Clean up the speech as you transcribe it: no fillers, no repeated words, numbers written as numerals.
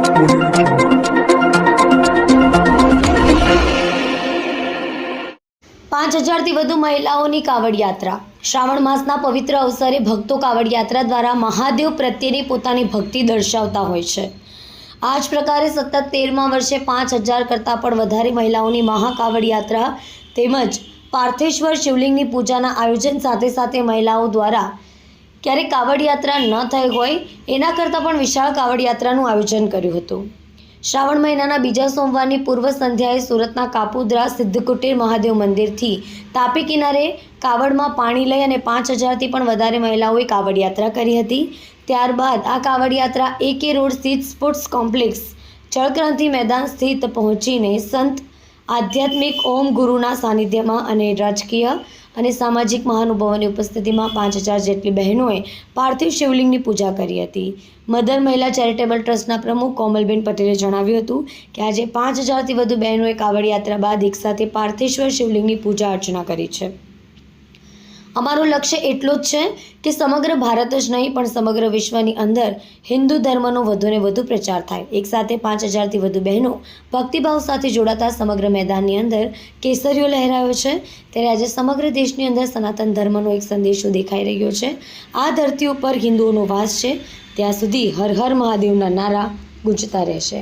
₹5000થી વધુ મહિલાઓની કાવડ યાત્રા। શ્રાવણ માસના પવિત્ર અવસરે ભક્તો કાવડ યાત્રા દ્વારા મહાદેવ પ્રત્યેની પોતાની ભક્તિ દર્શાવતા હોય છે। આ જ પ્રકારે સતત 13મા વર્ષે 5000 કરતાં પણ વધારે મહિલાઓની મહાકાવડ યાત્રા તેમજ પાર્થેશ્વર શિવલિંગની પૂજાના આયોજન સાથે સાથે મહિલાઓ દ્વારા ક્યારેક કાવડ યાત્રા ન થઈ હોય એના કરતાં પણ વિશાળ કાવડ યાત્રાનું આયોજન કર્યું હતું। શ્રાવણ મહિનાના બીજા સોમવારની પૂર્વ સંધ્યાએ સુરતના કાપુદ્રા સિદ્ધકુટીર મહાદેવ મંદિરથી તાપી કિનારે કાવડમાં પાણી લઈ અને 5000થી પણ વધારે મહિલાઓએ કાવડ યાત્રા કરી હતી। ત્યારબાદ આ કાવડ યાત્રા AK રોડ સ્થિત સ્પોર્ટ્સ કોમ્પ્લેક્સ જળક્રાંતિ મેદાન સ્થિત પહોંચીને સંત આધ્યાત્મિક ઓમ ગુરુના સાનિધ્યમાં અને રાજકીય અને સામાજિક મહાનુભાવોની ઉપસ્થિતિમાં 5000 જેટલી બહેનોએ પાર્થિવ શિવલિંગની પૂજા કરી હતી। મધર મહિલા ચેરિટેબલ ટ્રસ્ટના પ્રમુખ કોમલબેન પટેલે જણાવ્યું હતું કે આજે 5000થી વધુ બહેનોએ કાવડ યાત્રા બાદ એકસાથે પાર્થેશ્વર શિવલિંગની પૂજા અર્ચના કરી છે। અમારું લક્ષ્ય એટલું જ છે કે સમગ્ર ભારત જ નહીં પણ સમગ્ર વિશ્વની અંદર હિન્દુ ધર્મનો વધુને વધુ પ્રચાર થાય। એકસાથે 5000થી વધુ બહેનો ભક્તિભાવ સાથે જોડાતા સમગ્ર મેદાનની અંદર કેસરીઓ લહેરાયો છે। ત્યારે આજે સમગ્ર દેશની અંદર સનાતન ધર્મનો એક સંદેશો દેખાઈ રહ્યો છે। આ ધરતી ઉપર હિન્દુઓનો વાસ છે, ત્યાં સુધી હર હર મહાદેવના નારા ગુંજતા રહેશે।